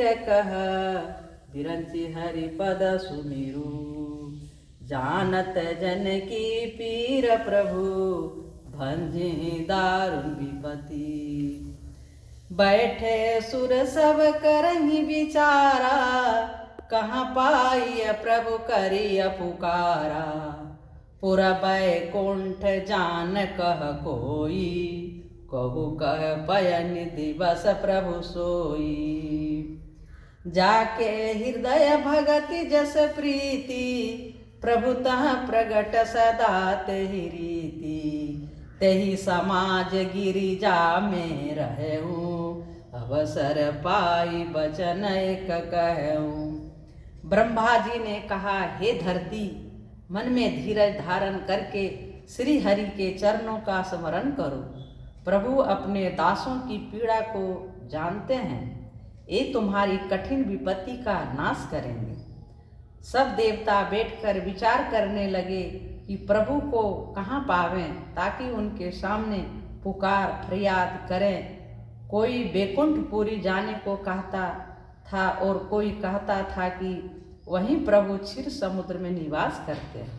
कह बिरंची हरि पद सुमिरु, जानत जन की पीर प्रभु, भंजी दारुण विपति। बैठे सुर सब करही विचारा, कहाँ पाई प्रभु करिय पुकारा। पुर बैकुंठ जान कह कोई, कहु कह पयन दिवस प्रभु सोई। जाके हृदय भगति जस प्रीति, प्रभु तह प्रगट सदा तेहि रीति। तेहि समाज गिरिजा में रहूं, अवसर पाई बचन एक कहूं। ब्रह्मा जी ने कहा, हे धरती, मन में धीरज धारण करके श्री हरि के चरणों का स्मरण करो। प्रभु अपने दासों की पीड़ा को जानते हैं, ये तुम्हारी कठिन विपत्ति का नाश करेंगे। सब देवता बैठकर विचार करने लगे कि प्रभु को कहाँ पावें, ताकि उनके सामने पुकार फरियाद करें। कोई बैकुंठपुरी जाने को कहता था और कोई कहता था कि वहीं प्रभु क्षीर समुद्र में निवास करते हैं।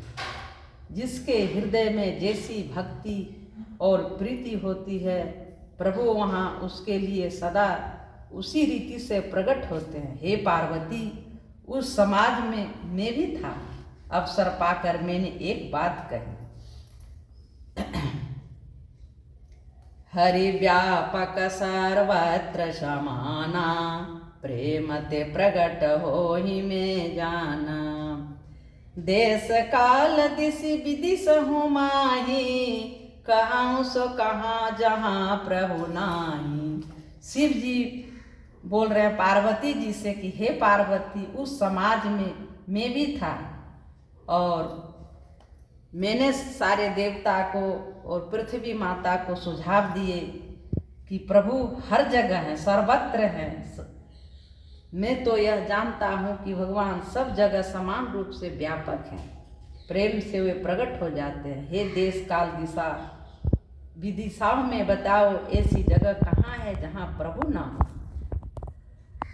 जिसके हृदय में जैसी भक्ति और प्रीति होती है, प्रभु वहाँ उसके लिए सदा उसी रीति से प्रकट होते हैं। हे पार्वती, उस समाज में मैं भी था। अवसर पाकर मैंने एक बात कही। हरि व्यापक सर्वत्र समाना, प्रेम ते प्रगट हो ही में जाना। देश काल दिश विदिश हूँ माही, कहाँ सो कहाँ जहाँ प्रभु नाही। शिव जी बोल रहे हैं पार्वती जी से कि हे पार्वती, उस समाज में मैं भी था और मैंने सारे देवता को और पृथ्वी माता को सुझाव दिए कि प्रभु हर जगह है, सर्वत्र है। मैं तो यह जानता हूँ कि भगवान सब जगह समान रूप से व्यापक हैं, प्रेम से वे प्रकट हो जाते हैं। हे देश काल दिशा विदिशाओं में बताओ, ऐसी जगह कहाँ है जहाँ प्रभु ना हो।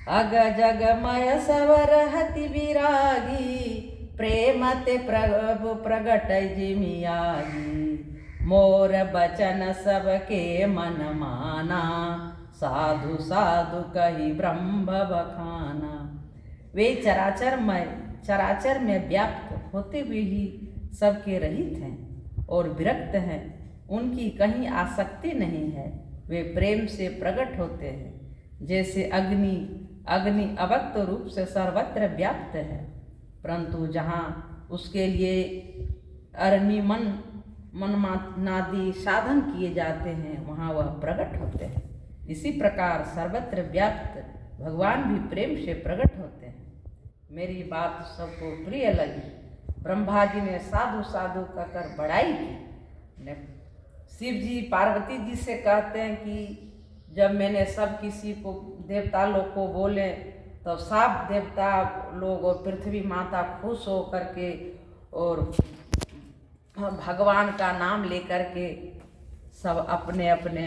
अग जगमय सब रहति विरागी, प्रेम ते प्रभु प्रगट जिमियागी। मोर बचन सबके मन माना, साधु साधु कही ब्रह्म बखाना। वे चराचर में व्याप्त होते हुए ही सबके रहित हैं और विरक्त हैं। उनकी कहीं आसक्ति नहीं है। वे प्रेम से प्रकट होते हैं। जैसे अग्नि अव्यक्त रूप से सर्वत्र व्याप्त है, परंतु जहाँ उसके लिए अरणि मनमानादि साधन किए जाते हैं, वहाँ वह प्रकट होते हैं। इसी प्रकार सर्वत्र व्याप्त भगवान भी प्रेम से प्रकट होते हैं। मेरी बात सबको प्रिय लगी। ब्रह्मा जी ने साधु साधु कहकर बड़ाई की। शिव जी पार्वती जी से कहते हैं कि जब मैंने सब किसी को देवता लोग को बोले, तो सब देवता लोग और पृथ्वी माता खुश हो करके और भगवान का नाम लेकर के सब अपने अपने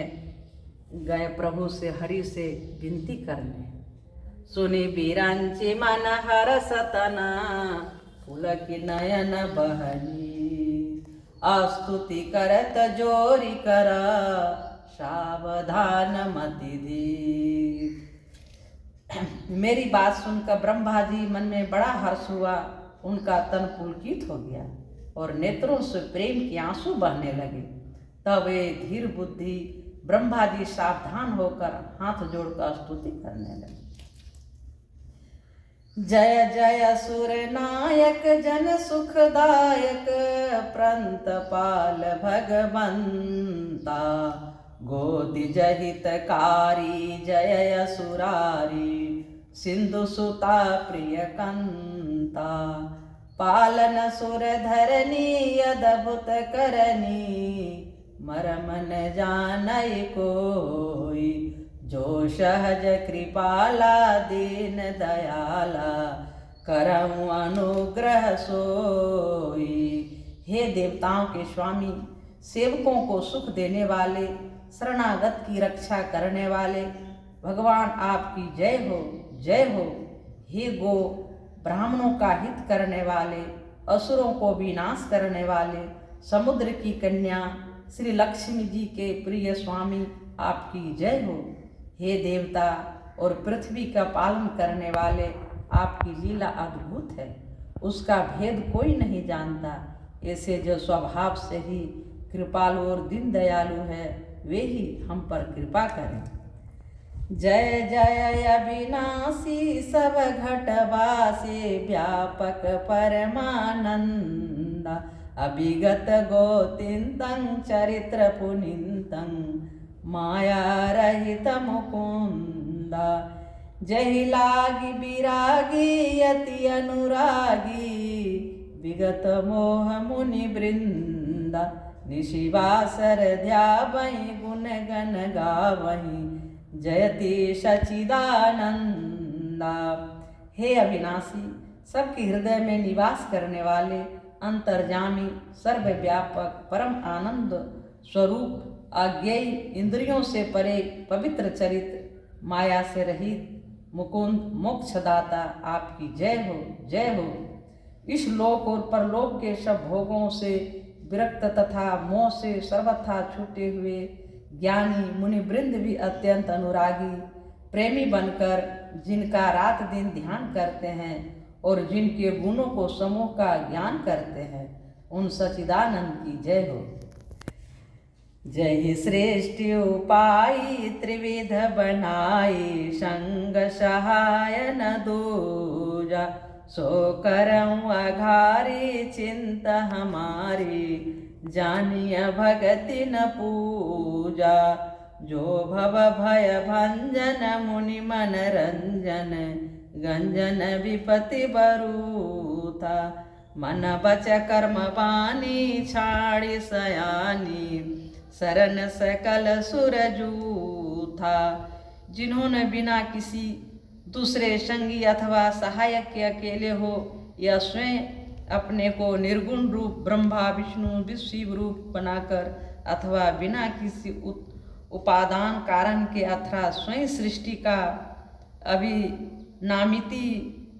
गए प्रभु से, हरि से विनती करने। सुनि बिरंची मन हर सतना, पुलक नयन बहनी। स्तुति करत जोरी करा, सावधान मति धीर। मेरी बात सुनकर ब्रह्मा जी मन में बड़ा हर्ष हुआ। उनका तन पुलकित हो गया और नेत्रों से प्रेम के आंसू बहने लगे। तब वे धीर बुद्धि ब्रह्मा जी सावधान होकर हाथ जोड़कर स्तुति करने लगे। जय जय सुर नायक जन सुखदायक, प्रंतपाल भगवंता। गोदि जहितकारी जय असुरारी, सिंधु सुता प्रिय कंता। पालन सुर धरनी अद्भुत करनी, मरम न जानई कोई। जो सहज कृपाला दीन दयाला, करऊं अनुग्रह सोई। हे देवताओं के स्वामी, सेवकों को सुख देने वाले, शरणागत की रक्षा करने वाले, भगवान आपकी जय हो, जय हो। हे गो ब्राह्मणों का हित करने वाले, असुरों को विनाश करने वाले, समुद्र की कन्या श्री लक्ष्मी जी के प्रिय स्वामी आपकी जय हो। हे देवता और पृथ्वी का पालन करने वाले, आपकी लीला अद्भुत है, उसका भेद कोई नहीं जानता। ऐसे जो स्वभाव से ही कृपालु और दीन दयालु है, वे ही हम पर कृपा करें। जय जय अविनाशी सब घटवासी, व्यापक परमानंदा, अभिगत गोतिन्तं चरित्र पुनीतं, माया रहित मुकुंदा। जहि लागी विरागी अति अनुरागी, विगत मोह मुनि वृंदा, निशिवासर ध्यावहि गुण गण गावहि, जयति सचिदानंदा। हे अविनाशी, सबके हृदय में निवास करने वाले, अंतर्जामी, सर्वव्यापक, परम आनंद स्वरूप, अज्ञेय, इंद्रियों से परे, पवित्र चरित्र, माया से रहित, मुकुंद, मोक्षदाता, आपकी जय हो, जय हो। इस लोक और परलोक के सब भोगों से विरक्त तथा मोह से सर्वथा छूटे हुए ज्ञानी मुनि वृंद भी अत्यंत अनुरागी, प्रेमी बनकर जिनका रात दिन ध्यान करते हैं और जिनके गुणों को समूह का ज्ञान करते हैं, उन सचिदानंद की जय हो। जय ही श्रेष्ठ उपाय त्रिविध बनाई, संग सहाय न दूजा, सो करऊँ अघारी चिंता हमारी, जानिय भगति न पूजा। जो भव भय भंजन मुनि मन रंजन, गंजन विपति बरूथा, मन बच कर्म बानी छाड़ी सयानी, शरण सकल सुर जूथा। जिन्होंने बिना किसी दूसरे संगी अथवा सहायक के अकेले हो या स्वयं अपने को निर्गुण रूप ब्रह्मा विष्णु शिव रूप बनाकर, अथवा बिना किसी उपादान कारण के अथवा स्वयं सृष्टि का अभिनामिति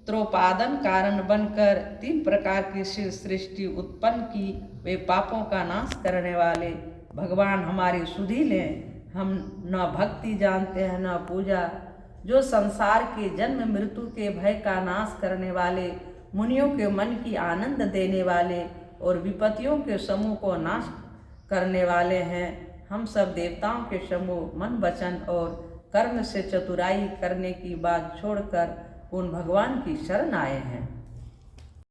त्रोपादन कारण बनकर तीन प्रकार की सृष्टि उत्पन्न की, वे पापों का नाश करने वाले भगवान हमारी सुधि लें। हम न भक्ति जानते हैं न पूजा। जो संसार के जन्म मृत्यु के भय का नाश करने वाले, मुनियों के मन की आनंद देने वाले और विपत्तियों के समूह को नाश करने वाले हैं, हम सब देवताओं के समूह मन वचन और कर्म से चतुराई करने की बात छोड़कर उन भगवान की शरण आए हैं।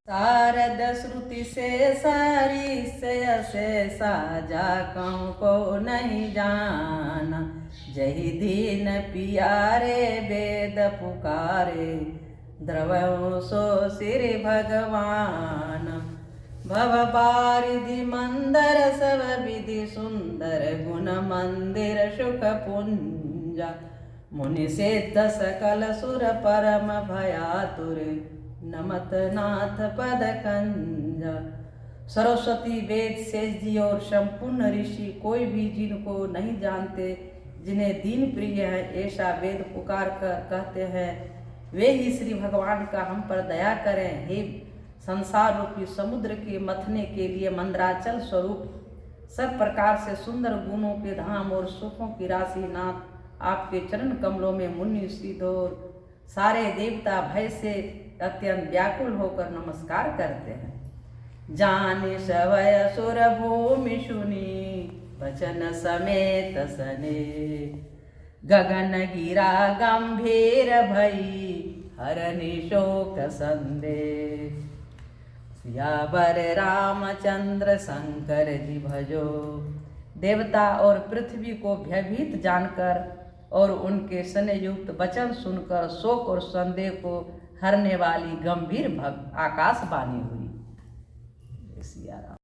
शारद श्रुति से सारी से साजा कहूँ को नहीं जाना, जही दीन पियारे वेद पुकारे, द्रवो सो श्री भगवान। भव बारिधि मंदर सब विधि सुंदर, गुण मंदिर सुख पुंजा, मुनि सिद्ध सकल सुर परम भयातुर, नमत नाथ पद कंजा। सरस्वती, वेद, शेष जी और संपूर्ण ऋषि कोई भी जिनको नहीं जानते, जिन्हें दीन प्रिय है ऐसा वेद पुकार कर कहते हैं, वे ही श्री भगवान का हम पर दया करें। हे संसार रूपी समुद्र के मथने के लिए मंदराचल स्वरूप सब प्रकार से सुंदर गुणों के धाम और सुखों की राशि नाथ, आपके चरण कमलों में मुनि सिद्ध और सारे देवता भय से अत्यंत व्याकुल होकर नमस्कार करते हैं। जाने सवय सुर भूमि सुनी, वचन समेत सने, गगन गिरा गंभीर भई, हरनि शोक संदेह। सियावर रामचंद्र शंकर जी भजो। देवता और पृथ्वी को भयभीत जानकर और उनके स्नेहयुक्त वचन सुनकर शोक और संदेह को हरने वाली गंभीर आकाशवाणी हुई।